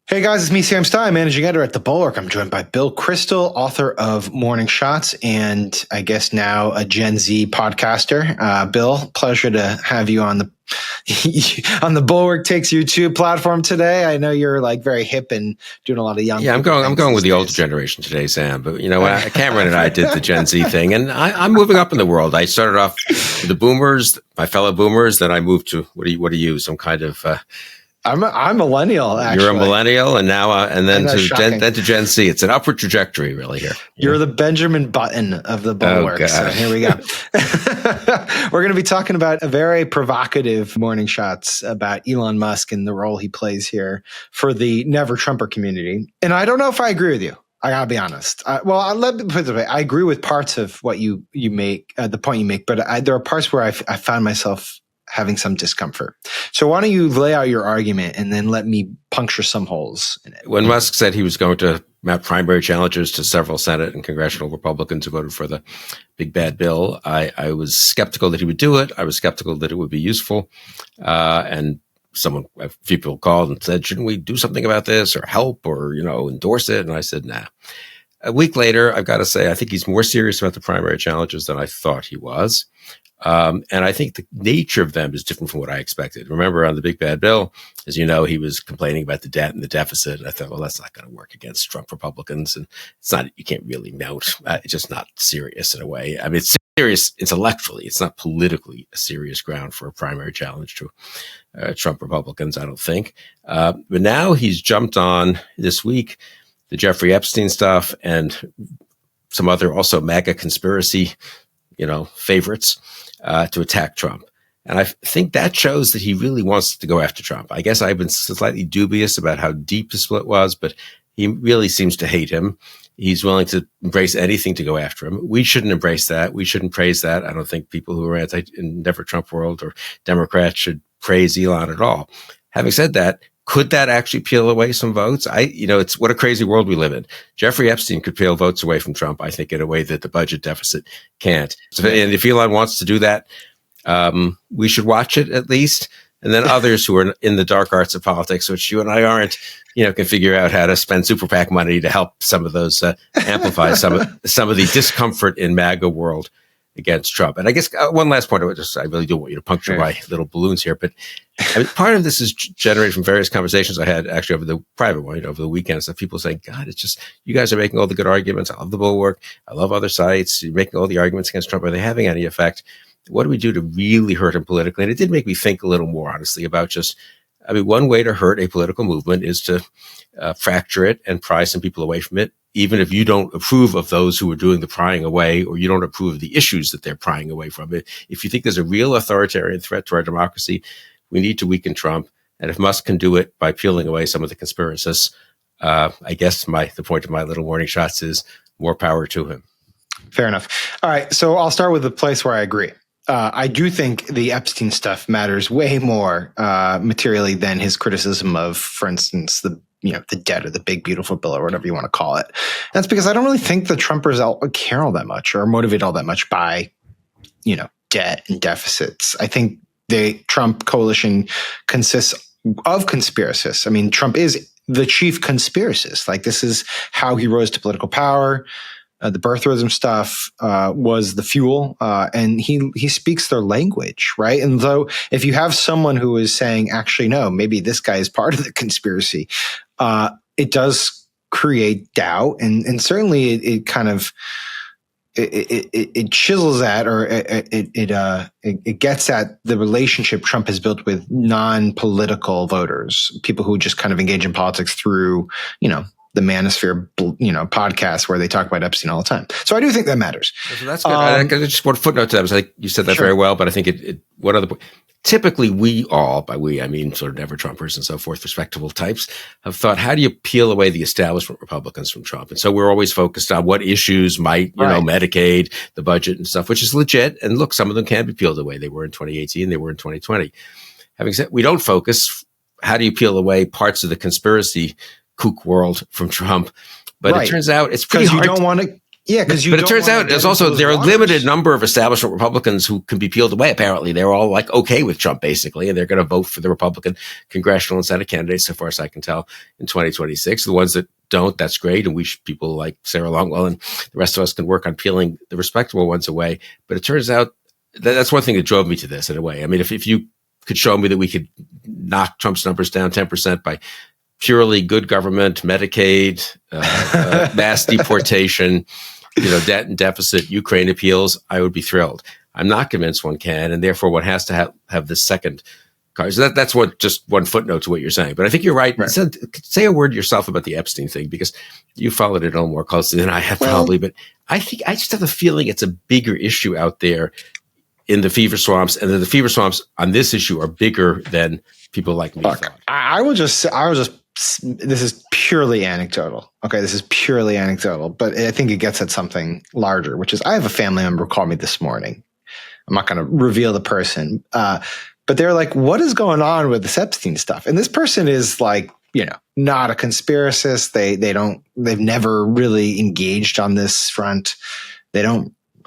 Hey guys, it's me, Sam Stein, managing editor at the Bulwark. I'm joined by Bill Kristol, author of Morning Shots, and I guess now a Gen Z podcaster. Bill, pleasure to have you on the on the Bulwark Takes YouTube platform today. I know you're like very hip and doing a lot of young. Yeah, I'm going with the older generation today, Sam. But you know, Cameron and I did the Gen Z thing, and I'm moving up in the world. I started off with the Boomers, my fellow Boomers. Then I moved to what are you? Some kind of I'm millennial. Actually, you're a millennial, and now then to Gen Z. It's an upward trajectory, really. Here, you're the Benjamin Button of the Bulwark. Oh, so here we go. We're going to be talking about a very provocative Morning Shots about Elon Musk and the role he plays here for the Never Trumper community. And I don't know if I agree with you. I gotta be honest. Let me put it this way. I agree with parts of what you make, the point you make, but there are parts where I found myself having some discomfort. So why don't you lay out your argument and then let me puncture some holes in it. When Musk said he was going to mount primary challenges to several Senate and congressional Republicans who voted for the big bad bill, I was skeptical that he would do it. I was skeptical that it would be useful. And a few people called and said, shouldn't we do something about this or help or, endorse it? And I said, nah. A week later, I've got to say, I think he's more serious about the primary challenges than I thought he was. And I think the nature of them is different from what I expected. Remember, on the big bad bill, as you know, he was complaining about the debt and the deficit. And I thought, well, that's not going to work against Trump Republicans. And you can't really mount. It's just not serious in a way. I mean, it's serious intellectually. It's not politically a serious ground for a primary challenge to Trump Republicans, I don't think. But now he's jumped on this week the Jeffrey Epstein stuff and some other also MAGA conspiracy, favorites to attack Trump. And I think that shows that he really wants to go after Trump. I guess I've been slightly dubious about how deep the split was, but he really seems to hate him. He's willing to embrace anything to go after him. We shouldn't embrace that. We shouldn't praise that. I don't think people who are in Never Trump world or Democrats should praise Elon at all. Having said that, could that actually peel away some votes? It's what a crazy world we live in. Jeffrey Epstein could peel votes away from Trump, I think, in a way that the budget deficit can't. And if Elon wants to do that, we should watch it at least. And then others who are in the dark arts of politics, which you and I aren't, can figure out how to spend super PAC money to help some of those amplify some of the discomfort in MAGA world against Trump. And I guess one last point, I really do want you to puncture my little balloons here, but part of this is generated from various conversations I had actually over the private one, over the weekend, stuff. People saying, God, it's just, you guys are making all the good arguments. I love the Bulwark. I love other sites. You're making all the arguments against Trump. Are they having any effect? What do we do to really hurt him politically? And it did make me think a little more honestly about one way to hurt a political movement is to fracture it and pry some people away from it, even if you don't approve of those who are doing the prying away, or you don't approve of the issues that they're prying away from it. If you think there's a real authoritarian threat to our democracy, we need to weaken Trump. And if Musk can do it by peeling away some of the conspiracists, I guess the point of my little Morning Shots is more power to him. Fair enough. All right. So I'll start with the place where I agree. I do think the Epstein stuff matters way more materially than his criticism of, for instance, the debt or the big beautiful bill or whatever you want to call it. That's because I don't really think the Trumpers care all that much or are motivated all that much by, debt and deficits. I think the Trump coalition consists of conspiracists. I mean, Trump is the chief conspiracist. Like, this is how he rose to political power. The birtherism stuff was the fuel, and he speaks their language, right? And though if you have someone who is saying, actually, no, maybe this guy is part of the conspiracy, it does create doubt, and certainly it kind of it chisels at, or it gets at the relationship Trump has built with non-political voters, people who just kind of engage in politics through, the Manosphere, podcast where they talk about Epstein all the time. So I do think that matters. So that's good. I just want to footnote to that. I think you said that very well, but I think one other point. Typically, by we, I mean sort of Never Trumpers and so forth, respectable types, have thought, how do you peel away the establishment Republicans from Trump? And so we're always focused on what issues might, Medicaid, the budget and stuff, which is legit. And look, some of them can be peeled away. They were in 2018. They were in 2020. Having said, we don't focus, how do you peel away parts of the conspiracy kook world from Trump? But it turns out it's pretty hard. Yeah, because but it turns out there are a limited number of establishment Republicans who can be peeled away. Apparently, they're all like okay with Trump basically, and they're going to vote for the Republican congressional and Senate candidates, so far as I can tell, in 2026. The ones that don't, that's great, and people like Sarah Longwell and the rest of us can work on peeling the respectable ones away. But it turns out that's one thing that drove me to this in a way. I mean, if you could show me that we could knock Trump's numbers down 10% by purely good government, Medicaid, mass deportation, debt and deficit, Ukraine appeals, I would be thrilled. I'm not convinced one can, and therefore one has to have this second card. So that's just one footnote to what you're saying. But I think you're right. Say a word yourself about the Epstein thing, because you followed it a little more closely than I have probably. But I just have a feeling it's a bigger issue out there in the fever swamps, and that the fever swamps on this issue are bigger than people like me thought. I will just this is purely anecdotal. Okay, this is purely anecdotal, but I think it gets at something larger, which is I have a family member call me this morning. I'm not going to reveal the person, but they're like, "What is going on with this Epstein stuff?" And this person is like, not a conspiracist. They've never really engaged on this front.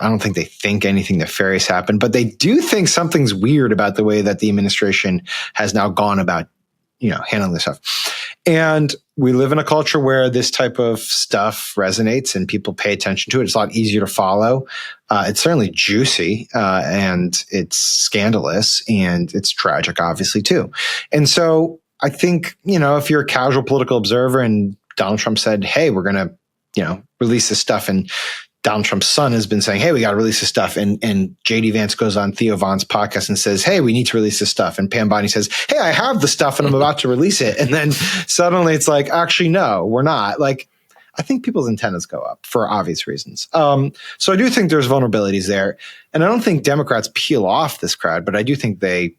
I don't think they think anything nefarious happened, but they do think something's weird about the way that the administration has now gone about, handling this stuff. And we live in a culture where this type of stuff resonates and people pay attention to it. It's a lot easier to follow. It's certainly juicy, and it's scandalous, and it's tragic, obviously, too. And so I think, if you're a casual political observer and Donald Trump said, hey, we're going to, release this stuff, and Donald Trump's son has been saying, hey, we got to release this stuff. And JD Vance goes on Theo Von's podcast and says, hey, we need to release this stuff. And Pam Bondi says, hey, I have the stuff and I'm about to release it. And then suddenly it's like, actually, no, we're not. Like, I think people's antennas go up for obvious reasons. So I do think there's vulnerabilities there. And I don't think Democrats peel off this crowd, but I do think they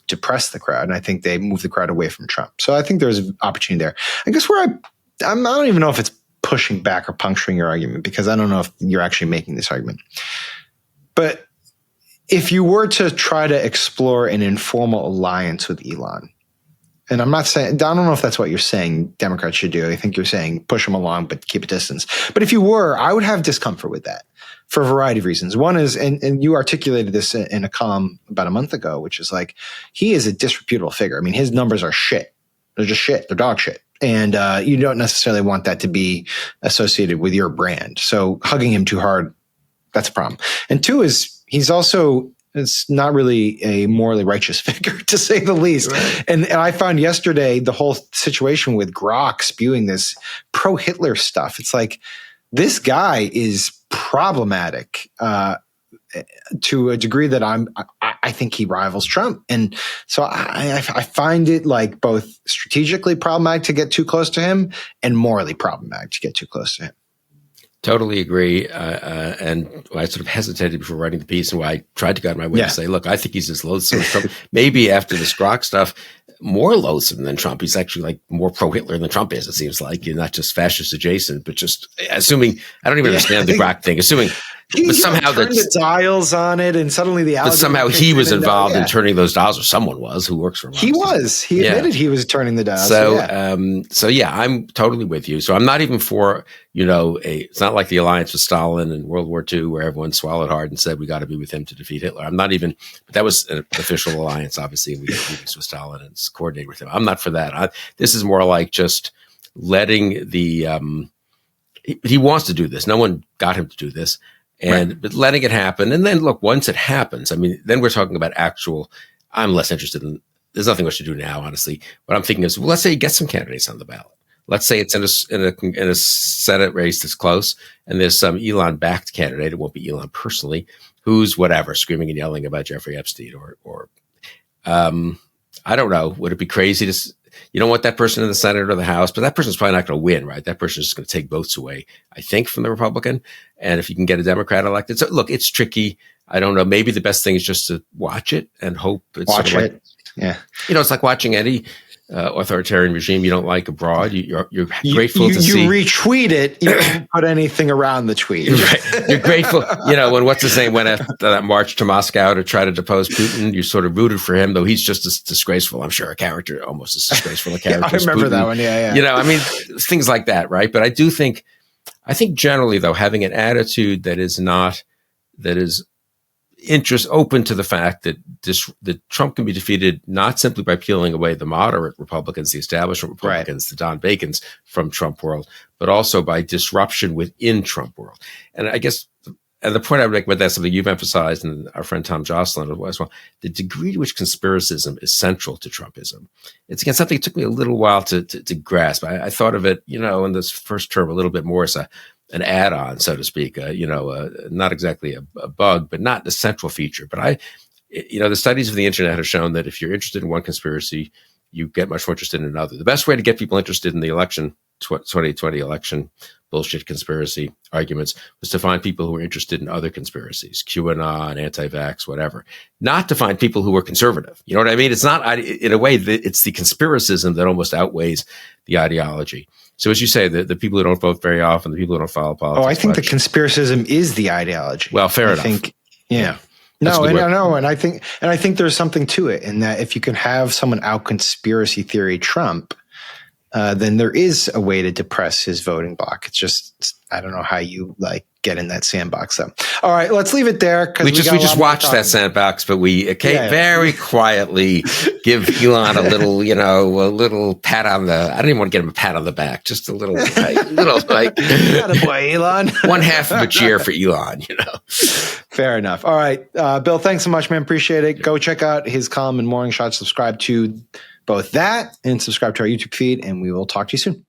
depress the crowd. And I think they move the crowd away from Trump. So I think there's an opportunity there. I guess I don't even know if it's pushing back or puncturing your argument, because I don't know if you're actually making this argument. But if you were to try to explore an informal alliance with Elon, and I'm not saying, I don't know if that's what you're saying Democrats should do. I think you're saying push them along, but keep a distance. But if you were, I would have discomfort with that for a variety of reasons. One is, and you articulated this in a column about a month ago, which is like, he is a disreputable figure. I mean, his numbers are shit. They're just shit. They're dog shit. And you don't necessarily want that to be associated with your brand. So hugging him too hard, that's a problem. And two is it's not really a morally righteous figure, to say the least. Right. And I found yesterday the whole situation with Grok spewing this pro-Hitler stuff. It's like, this guy is problematic to a degree that I think he rivals Trump. And so I find it like both strategically problematic to get too close to him and morally problematic to get too close to him. Totally agree. And I sort of hesitated before writing the piece, and why I tried to go out of my way to say, look, I think he's as loathsome as Trump. Maybe after this Grok stuff, more loathsome than Trump. He's actually like more pro-Hitler than Trump is, it seems like. You're not just fascist adjacent, but just assuming, I don't even understand the Grok thing, assuming but somehow turned the dials on it, and suddenly but somehow he was involved in turning those dials, or someone was who works for him. He was. He admitted he was turning the dials. So I'm totally with you. So I'm not even for, it's not like the alliance with Stalin in World War II where everyone swallowed hard and said we got to be with him to defeat Hitler. I'm not even. But that was an official alliance, obviously, and we did meetings with Stalin and coordinated with him. I'm not for that. This is more like just letting the. He wants to do this. No one got him to do this. But letting it happen. And then look, once it happens, I mean, then we're talking about I'm less interested in, there's nothing much to do now, honestly. What I'm thinking is, well, let's say you get some candidates on the ballot. Let's say it's in a Senate race that's close, and there's some Elon-backed candidate. It won't be Elon personally, who's whatever, screaming and yelling about Jeffrey Epstein or I don't know. Would it be crazy to, you don't want that person in the Senate or the House, but that person's probably not going to win, right? That person's just going to take votes away, I think, from the Republican. And if you can get a Democrat elected, so look, it's tricky. I don't know. Maybe the best thing is just to watch it and hope it's watch sort of it. like, Yeah. It's like watching any authoritarian regime you don't like abroad. You're grateful to see. You retweet it. You don't put anything around the tweet. Right. You're grateful. When what's his name went after that march to Moscow to try to depose Putin, you sort of rooted for him, though he's just as disgraceful. I'm sure a character, almost as disgraceful a character. I remember Putin. that one. Yeah. Things like that, right? But I do think I think generally, though, having an attitude that is interest open to the fact that that Trump can be defeated not simply by peeling away the moderate Republicans, the establishment Republicans, the Don Bacons from Trump world, but also by disruption within Trump world. And I guess, and the point I would make about that, something you've emphasized, and our friend Tom Jocelyn as well, the degree to which conspiracism is central to Trumpism. It's, again, something that took me a little while to grasp. I thought of it, in this first term a little bit more as an add-on, so to speak, not exactly a bug, but not the central feature. But the studies of the internet have shown that if you're interested in one conspiracy, you get much more interested in another. The best way to get people interested in the 2020 election bullshit conspiracy arguments was to find people who were interested in other conspiracies, QAnon, anti-vax, whatever, not to find people who were conservative. You know what I mean? It's not, in a way, it's the conspiracism that almost outweighs the ideology. So as you say, the people who don't vote very often, the people who don't follow politics. Oh, I think much, the conspiracism is the ideology. Well, fair enough. I think, yeah. No, and I think there's something to it in that if you can have someone out conspiracy theory Trump, then there is a way to depress his voting block. It's just, I don't know how you get in that sandbox though. All right, let's leave it there. We just watched that sandbox, but we very quietly give Elon a little pat on the, I don't even want to get him a pat on the back, just a little attaboy, Elon. One half of a cheer for Elon, Fair enough. All right. Bill, thanks so much, man. Appreciate it. Go check out his column in Morning Shot. Subscribe to both that and subscribe to our YouTube feed, and we will talk to you soon.